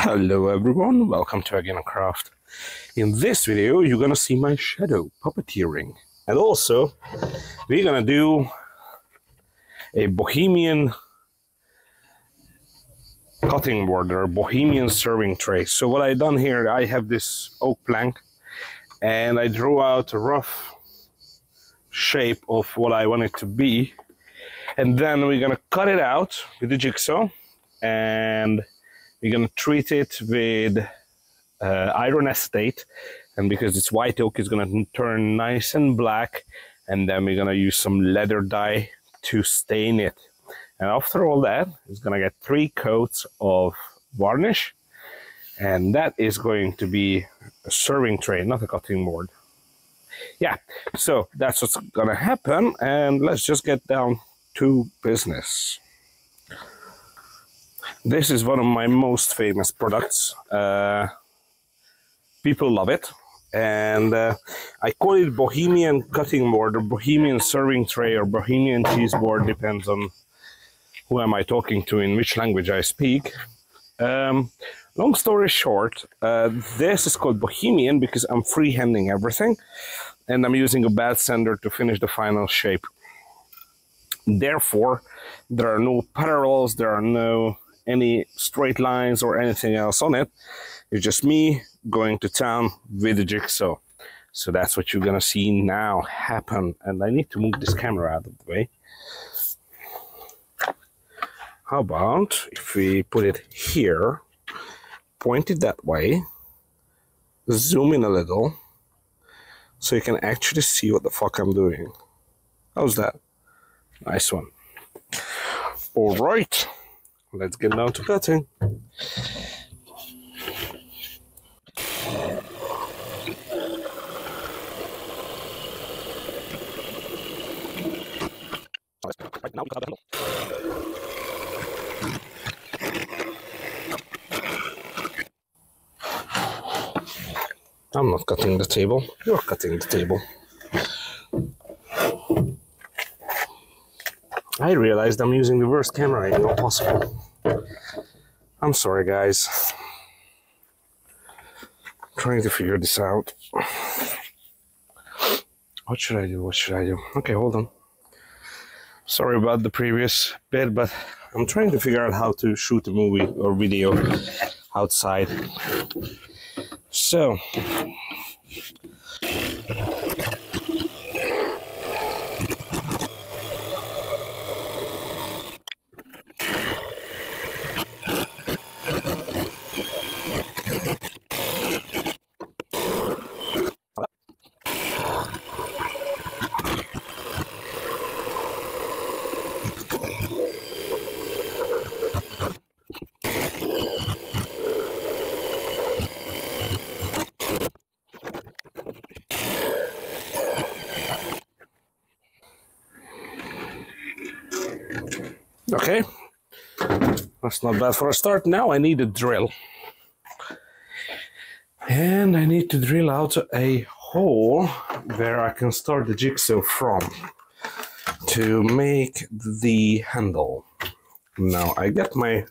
Hello everyone, welcome to Again Craft. In this video you're gonna see my shadow puppeteering, and also we're gonna do a Bohemian cutting board or Bohemian serving tray. So what I done here, I have this oak plank and I drew out a rough shape of what I want it to be, and then we're gonna cut it out with the jigsaw and we're gonna treat it with iron acetate, and because it's white oak, it's gonna turn nice and black, and then we're gonna use some leather dye to stain it. And after all that, it's gonna get 3 coats of varnish, and that is going to be a serving tray, not a cutting board. Yeah, so that's what's gonna happen, and let's just get down to business. This is one of my most famous products. People love it, and I call it Bohemian cutting board or Bohemian serving tray or Bohemian cheese board, depends on who am I talking to, in which language I speak. Long story short, this is called Bohemian because I'm freehanding everything and I'm using a bad sander to finish the final shape. Therefore, there are no parallels, there are no any straight lines or anything else on it. It's just me going to town with the jigsaw. So that's what you're gonna see now happen. And I need to move this camera out of the way. How about if we put it here, point it that way, zoom in a little, so you can actually see what the fuck I'm doing. How's that? Nice one. All right. Let's get down to cutting. I'm not cutting the table, you're cutting the table. I realized I'm using the worst camera angle possible. I'm sorry, guys. I'm trying to figure this out. What should I do? What should I do? Okay, hold on. Sorry about the previous bit, but I'm trying to figure out how to shoot a movie or video outside. So, okay, that's not bad for a start. Now I need a drill. And I need to drill out a hole where I can start the jigsaw from to make the handle. Now I get my...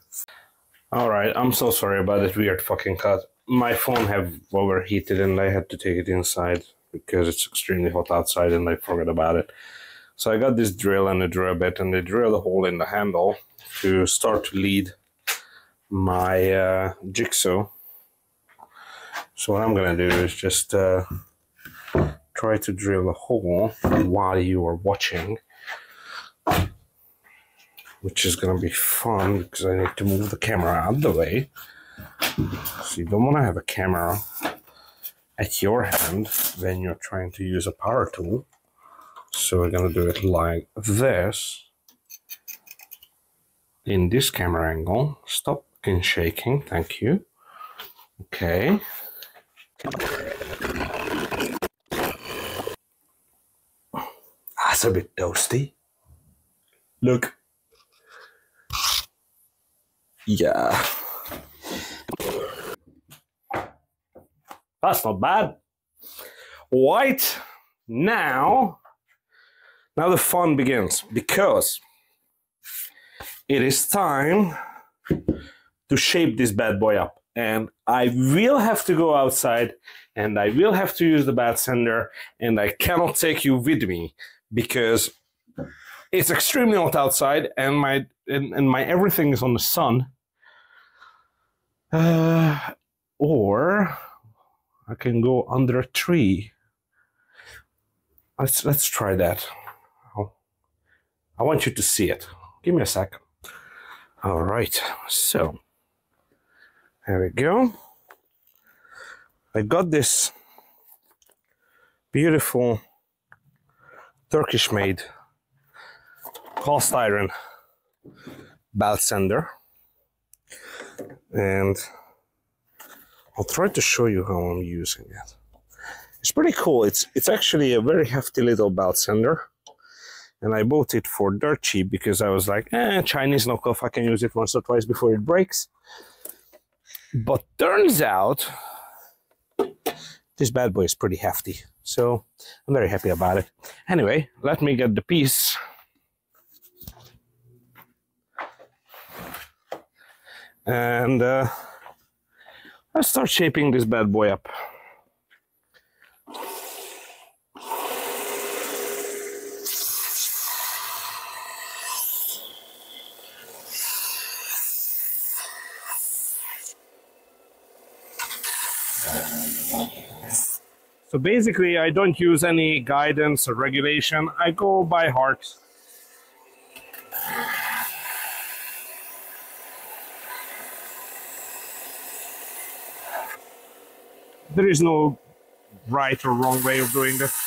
Alright, I'm so sorry about this weird fucking cut. My phone have overheated and I had to take it inside because it's extremely hot outside and I forgot about it. So I got this drill and a drill bit, and they drill a hole in the handle to start to lead my jigsaw. So what I'm gonna do is just try to drill a hole while you are watching, which is gonna be fun because I need to move the camera out of the way. So you don't want to have a camera at your hand when you're trying to use a power tool. So we're gonna do it like this, in this camera angle. Stop fucking shaking, thank you. Okay. That's a bit toasty. Look. Yeah. That's not bad. Right, now the fun begins, because it is time to shape this bad boy up. and I will have to go outside and I will have to use the bed sander, and I cannot take you with me because it's extremely hot outside and my everything is on the sun. Or I can go under a tree. Let's try that. I want you to see it. Give me a sec. All right, so there we go. I got this beautiful Turkish-made cast iron belt sander, and I'll try to show you how I'm using it. It's pretty cool. It's actually a very hefty little belt sander, and I bought it for dirt cheap because I was like, Chinese knockoff, I can use it once or twice before it breaks. But turns out this bad boy is pretty hefty, so I'm very happy about it. Anyway, let me get the piece. And I'll start shaping this bad boy up. So basically, I don't use any guidance or regulation. I go by heart. There is no right or wrong way of doing this.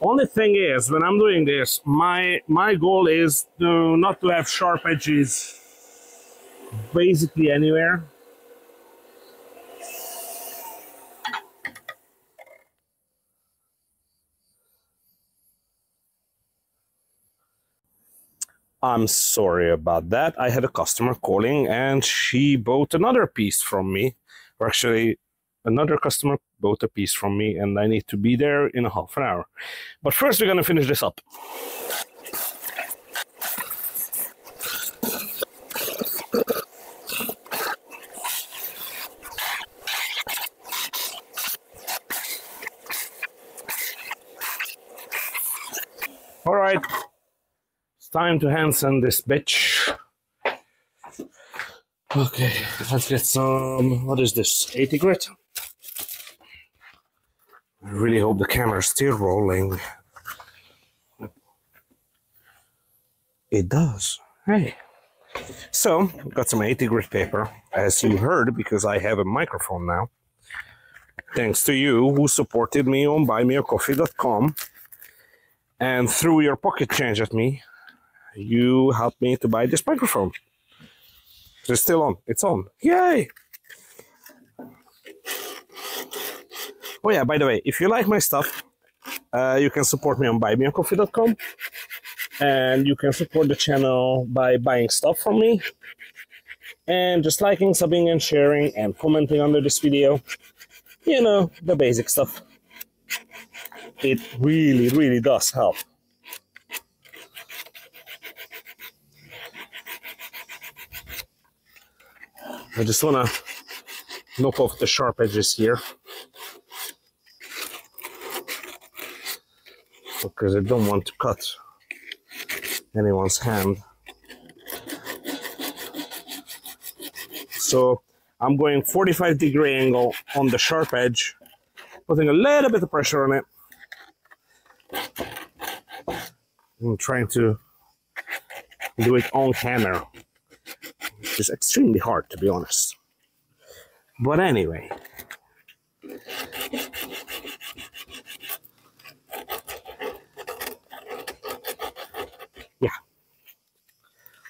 Only thing is, when I'm doing this, my goal is not to have sharp edges basically anywhere. I'm sorry about that. I had a customer calling and she bought another piece from me. Or actually, another customer bought a piece from me and I need to be there in a half an hour. But first we're gonna finish this up. All right, it's time to hand sand this bitch. Okay, let's get some, what is this, 80 grit? I really hope the camera's still rolling. It does. Hey. So, got some 80 grit paper, as you heard, because I have a microphone now. Thanks to you who supported me on buymeacoffee.com. And threw your pocket change at me, you helped me to buy this microphone. It's still on. It's on. Yay! Oh yeah, by the way, if you like my stuff, you can support me on buymeacoffee.com. And you can support the channel by buying stuff from me. And just liking, subbing, and sharing, and commenting under this video. You know, the basic stuff. It really, really does help. I just want to knock off the sharp edges here, because I don't want to cut anyone's hand. So I'm going 45-degree angle on the sharp edge, putting a little bit of pressure on it. I'm trying to do it on camera, which is extremely hard, to be honest. But anyway,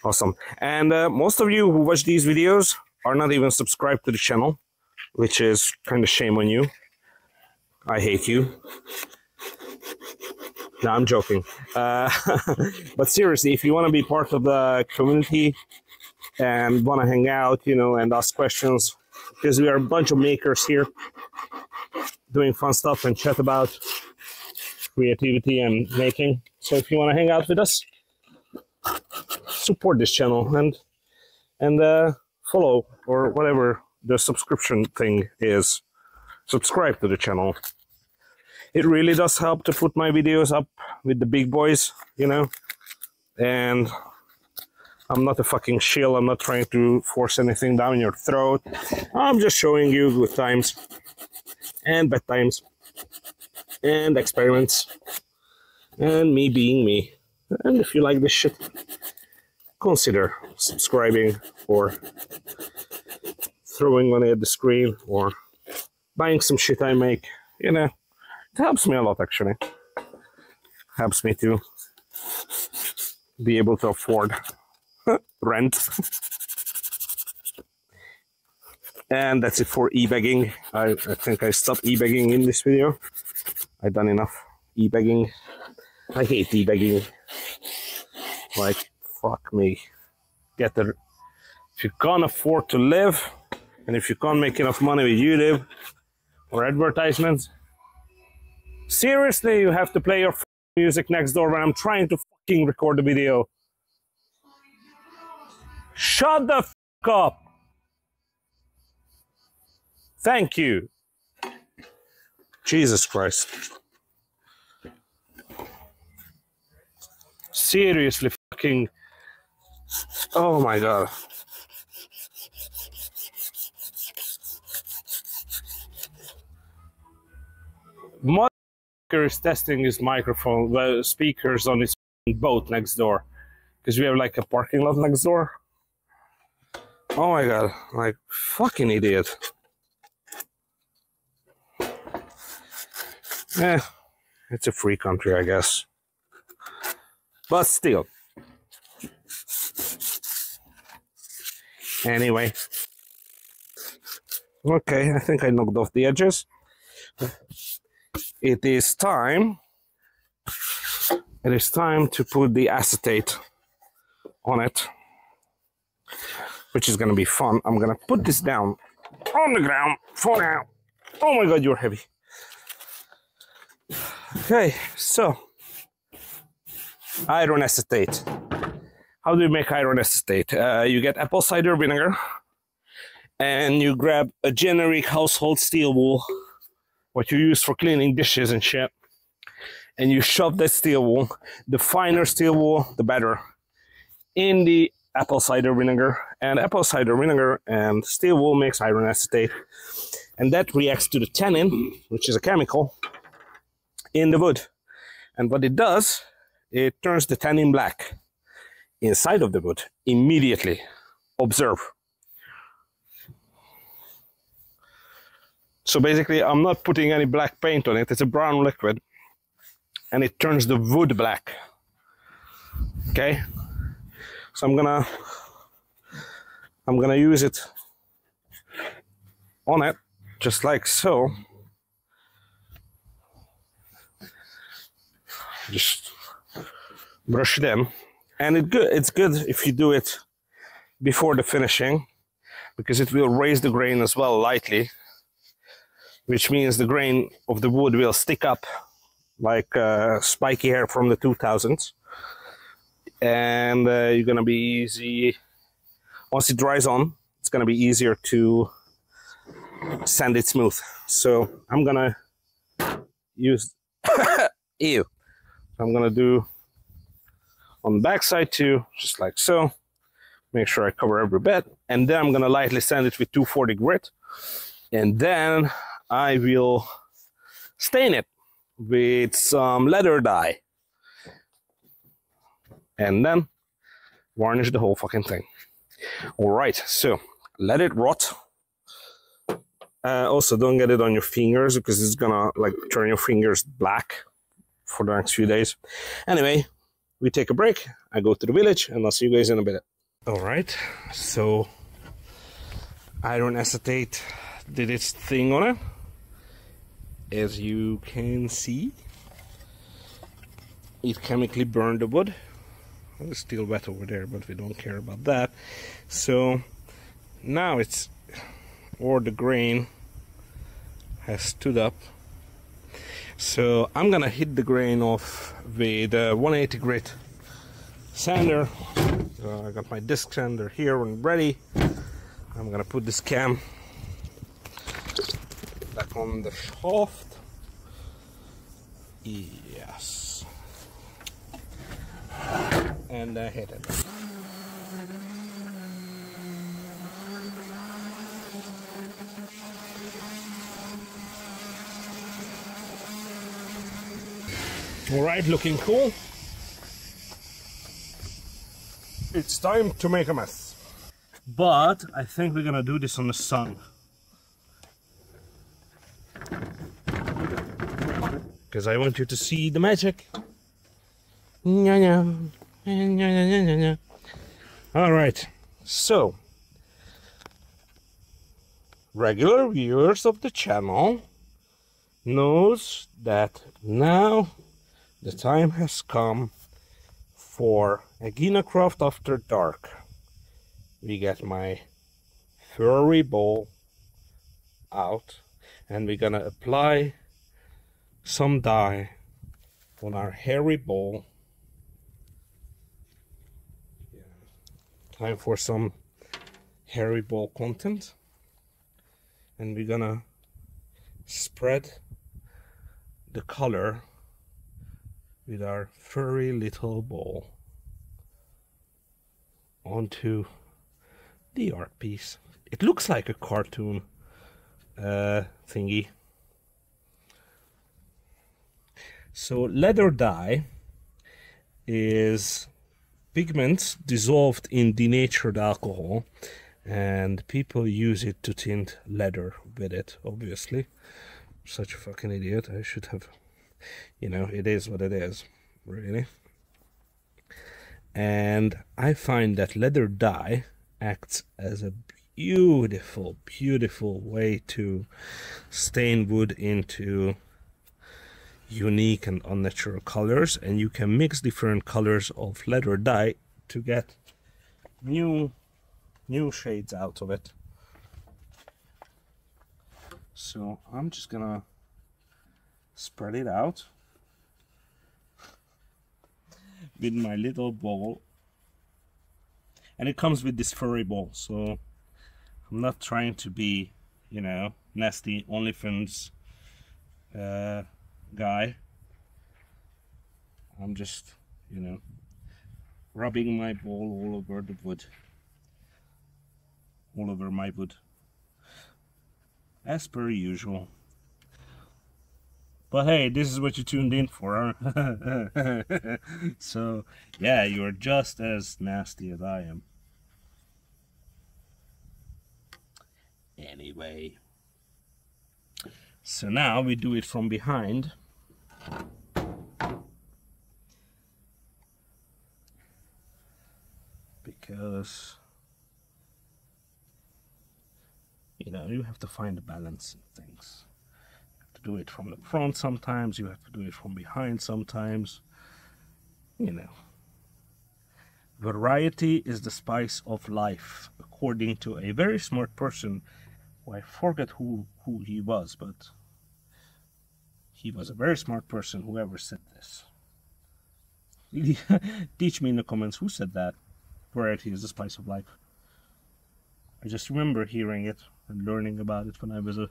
Awesome. And most of you who watch these videos are not even subscribed to the channel, which is kind of shame on you. I hate you. No, I'm joking. But seriously, if you want to be part of the community and want to hang out, you know, and ask questions, because we are a bunch of makers here doing fun stuff and chat about creativity and making. So if you want to hang out with us, support this channel and follow, or whatever the subscription thing is. Subscribe to the channel. It really does help to put my videos up with the big boys, you know. And I'm not a fucking shill. I'm not trying to force anything down your throat. I'm just showing you good times and bad times and experiments and me being me. And if you like this shit, consider subscribing or throwing money at the screen or buying some shit I make. You know, it helps me a lot, actually. Helps me to be able to afford rent. And that's it for e-begging. I think I stopped e-begging in this video. I've done enough e-begging. I hate e-begging. Like, fuck me. Get the... If you can't afford to live, and if you can't make enough money with YouTube or advertisements, seriously, you have to play your music next door when I'm trying to fucking record the video. Shut the fuck up. Thank you. Jesus Christ. Seriously fucking... Oh my god. Motherfucker is testing his microphone, the speakers on his boat next door. Because we have like a parking lot next door. Oh my god, like fucking idiot. It's a free country, I guess. But still. Anyway. Okay, I think I knocked off the edges. It is time to put the acetate on it, which is gonna be fun. I'm gonna put this down on the ground for now. Oh my god, you're heavy. Okay, so iron acetate. How do you make iron acetate? You get apple cider vinegar and you grab a generic household steel wool, what you use for cleaning dishes and shit, and you shove that steel wool, the finer steel wool, the better, in the apple cider vinegar. And apple cider vinegar and steel wool makes iron acetate, and that reacts to the tannin, which is a chemical, in the wood. And what it does, it turns the tannin black inside of the wood immediately. Observe. So basically, I'm not putting any black paint on it. It's a brown liquid, and it turns the wood black. Okay, so I'm gonna use it on it, just like so. Just brush it in, and it's good if you do it before the finishing, because it will raise the grain as well lightly, which means the grain of the wood will stick up like spiky hair from the 2000s, and you're gonna be easy. Once it dries on, it's gonna be easier to sand it smooth. So I'm gonna use ew. I'm gonna do on the back side too, just like so. Make sure I cover every bit, and then I'm gonna lightly sand it with 240 grit, and then I will stain it with some leather dye, and then varnish the whole fucking thing. All right, so let it rot. Also, don't get it on your fingers, because it's gonna like turn your fingers black for the next few days. Anyway, we take a break. I go to the village, and I'll see you guys in a bit. All right, so iron acetate did its thing on it. As you can see, it chemically burned the wood. It's still wet over there, but we don't care about that. So now it's, or the grain has stood up. So I'm gonna hit the grain off with a 180 grit sander. I got my disc sander here and ready. I'm gonna put this cam back on the shaft. Yes. And I hit it. All right, looking cool. It's time to make a mess. But I think we're gonna do this on the sun. Because I want you to see the magic. Alright, so regular viewers of the channel knows that now the time has come for a Craft After Dark. We get my furry bowl out and we're gonna apply some dye on our hairy bowl. Time for some hairy bowl content, and we're gonna spread the color with our furry little bowl onto the art piece. It looks like a cartoon thingy. So leather dye is pigments dissolved in denatured alcohol, and people use it to tint leather with it, obviously. Such a fucking idiot. I should have, you know, it is what it is, really. And I find that leather dye acts as a beautiful, beautiful way to stain wood into unique and unnatural colors, and you can mix different colors of leather dye to get new shades out of it. So I'm just gonna spread it out with my little bowl, and it comes with this furry bowl, so I'm not trying to be, you know, nasty OnlyFans guy. I'm just, you know, rubbing my bowl all over the wood, all over my wood, as per usual. But hey, this is what you tuned in for, huh? So yeah, you're just as nasty as I am. Anyway, so now we do it from behind. Because, you know, you have to find a balance in things. You have to do it from the front sometimes, you have to do it from behind sometimes. You know, variety is the spice of life, according to a very smart person who I forget who he was, but he was a very smart person, whoever said this. Teach me in the comments who said that. Variety is the spice of life. I just remember hearing it and learning about it when I was a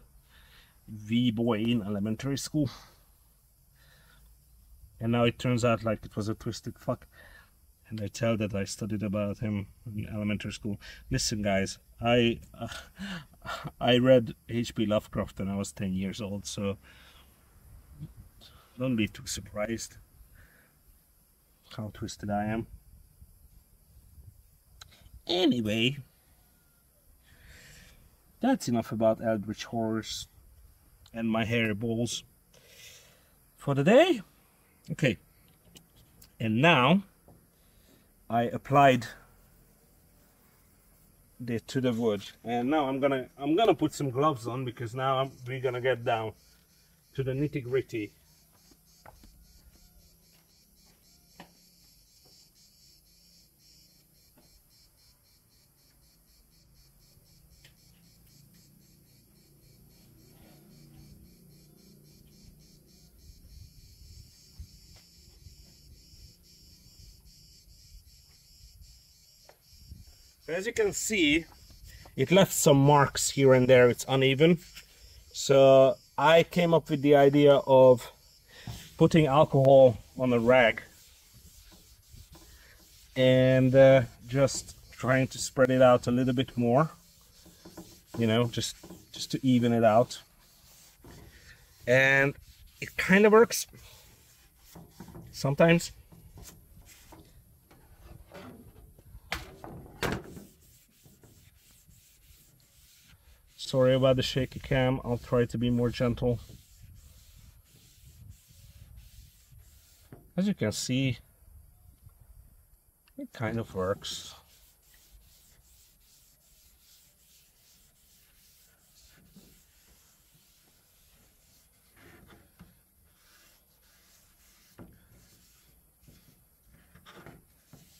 wee boy in elementary school. And now it turns out like it was a twisted fuck. And I tell that I studied about him in elementary school. Listen guys, I read H.P. Lovecraft when I was 10 years old, so don't be too surprised how twisted I am. Anyway, that's enough about eldritch horrors and my hairy balls for the day. Okay, and now I applied it to the wood, and now I'm gonna put some gloves on, because now we're gonna get down to the nitty-gritty. As you can see, it left some marks here and there. It's uneven, so I came up with the idea of putting alcohol on a rag and just trying to spread it out a little bit more, you know, just to even it out. And it kind of works sometimes. Sorry about the shaky cam, I'll try to be more gentle. As you can see, it kind of works.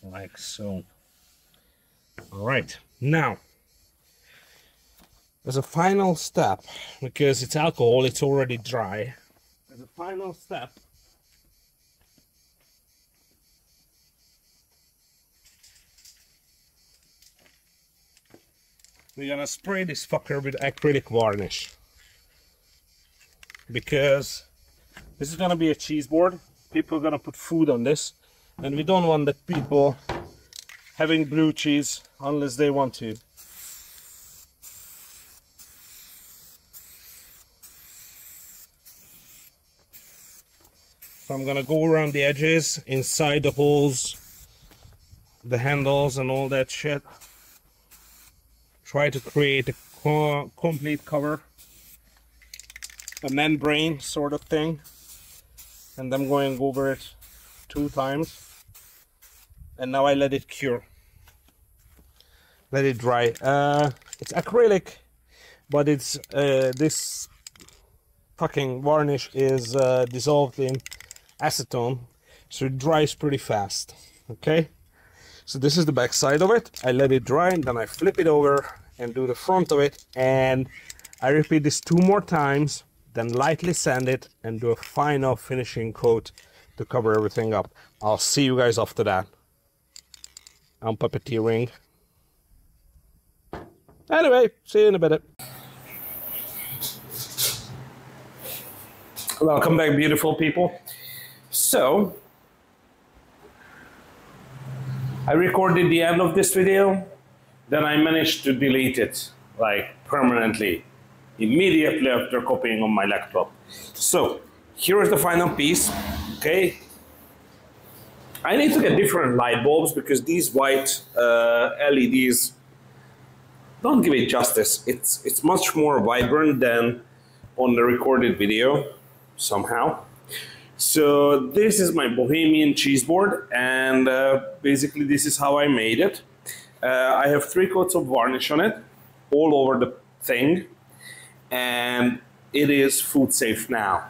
Like so. All right, now, as a final step, because it's alcohol, it's already dry. As a final step, we're gonna spray this fucker with acrylic varnish, because this is gonna be a cheese board. People are gonna put food on this, and we don't want the people having blue cheese unless they want to. So I'm gonna go around the edges, inside the holes, the handles and all that shit. Try to create a complete cover, a membrane sort of thing. And I'm going over it 2 times. And now I let it cure. Let it dry. It's acrylic, but it's this fucking varnish is dissolved in acetone, so it dries pretty fast. Okay, so this is the back side of it. I let it dry, and then I flip it over and do the front of it, and I repeat this 2 more times, then lightly sand it and do a final finishing coat to cover everything up. I'll see you guys after that. I'm puppeteering. Anyway, see you in a bit. Welcome back, beautiful people. So, I recorded the end of this video, then I managed to delete it, like permanently, immediately after copying on my laptop. So, here is the final piece, okay? I need to get different light bulbs because these white LEDs don't give it justice. It's much more vibrant than on the recorded video, somehow. So this is my Bohemian cheese board, and basically this is how I made it. I have 3 coats of varnish on it, all over the thing, and it is food safe now.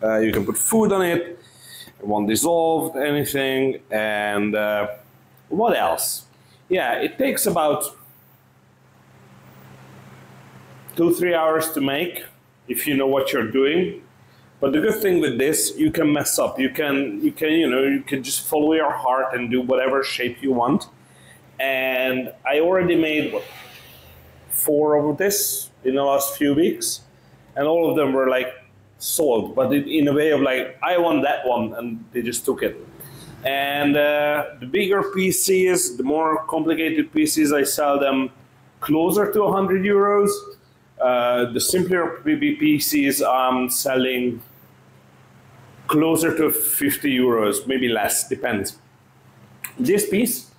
You can put food on it, it won't dissolve anything, and what else? Yeah, it takes about 2-3 hours to make if you know what you're doing. But the good thing with this, you can mess up. You can just follow your heart and do whatever shape you want. And I already made what, 4 of this in the last few weeks, and all of them were like sold, but in a way of like, I want that one, and they just took it. And the bigger PCs, the more complicated PCs, I sell them closer to 100 euros. The simpler PCs I'm selling closer to 50 euros, maybe less, depends. This piece,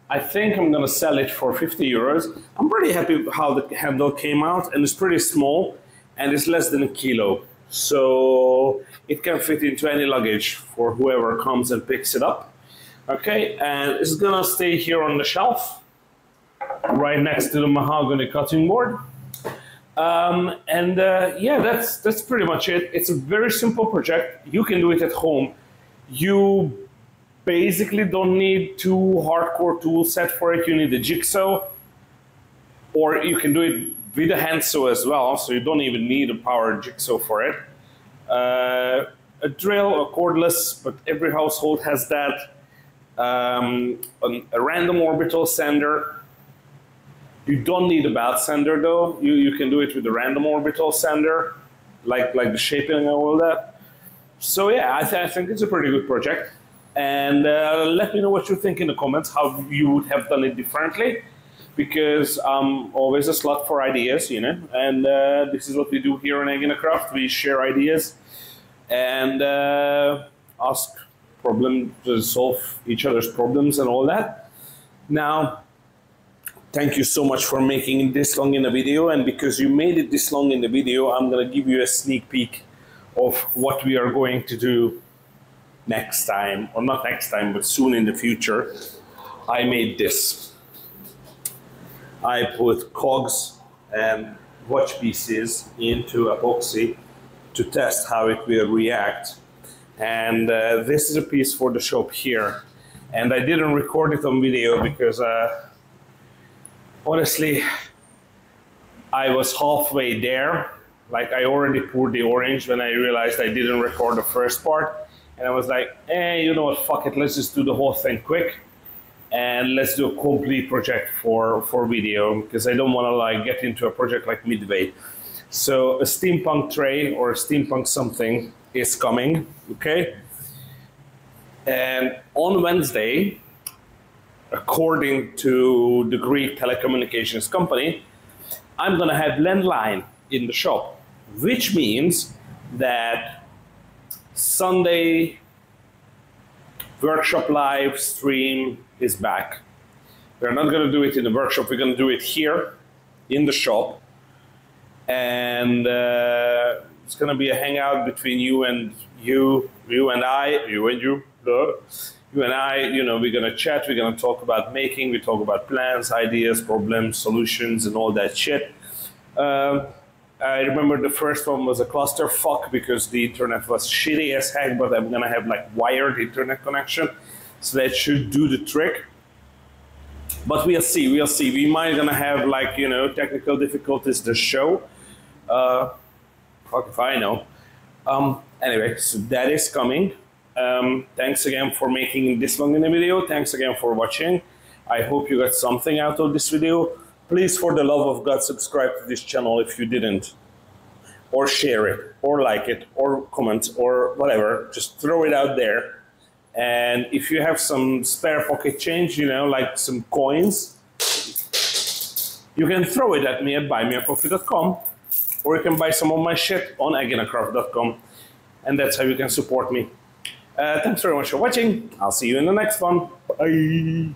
I think I'm gonna sell it for 50 euros. I'm pretty happy how the handle came out, and it's pretty small, and it's less than 1 kilo. So it can fit into any luggage for whoever comes and picks it up. Okay, and it's gonna stay here on the shelf, right next to the mahogany cutting board. Yeah, that's pretty much it. It's a very simple project. You can do it at home. You basically don't need too hardcore tool set for it. You need a jigsaw, or you can do it with a hand saw as well, so you don't even need a powered jigsaw for it. A drill, a cordless, but every household has that. A random orbital sander. You don't need a belt sander though. You can do it with a random orbital sander, like the shaping and all that. So yeah, I think it's a pretty good project. And let me know what you think in the comments, how you would have done it differently, because I'm always a slut for ideas, you know. And this is what we do here on Egg in a Craft. We share ideas and ask problems, to solve each other's problems and all that. Now, thank you so much for making it this long in the video, and because you made it this long in the video, I'm going to give you a sneak peek of what we are going to do next time, or not next time, but soon in the future. I made this. I put cogs and watch pieces into epoxy to test how it will react. And this is a piece for the shop here. And I didn't record it on video because honestly, I was halfway there. Like, I already poured the orange when I realized I didn't record the first part. And I was like, you know what, fuck it, let's just do the whole thing quick. And let's do a complete project for video, because I don't want to like get into a project like midway. So a steampunk tray or a steampunk something is coming, okay? And on Wednesday, according to the Greek telecommunications company, I'm gonna have landline in the shop, which means that Sunday workshop live stream is back. We're not gonna do it in the workshop, we're gonna do it here in the shop. And it's gonna be a hangout between you and I, you and I, you know, we're gonna chat, we're gonna talk about making, we talk about plans, ideas, problems, solutions, and all that shit. I remember the first one was a clusterfuck because the internet was shitty as heck, but I'm gonna have like wired internet connection, so that should do the trick. But we'll see, we'll see. We might gonna have like, you know, technical difficulties to show. Fuck if I know. Anyway, so that is coming. Thanks again for making it this long in the video. Thanks again for watching. I hope you got something out of this video. Please, for the love of God, subscribe to this channel if you didn't. Or share it, or like it, or comment, or whatever. Just throw it out there. And if you have some spare pocket change, you know, like some coins, you can throw it at me at buymeacoffee.com, or you can buy some of my shit on egginacraft.com, and that's how you can support me. Thanks very much for watching. I'll see you in the next one. Bye.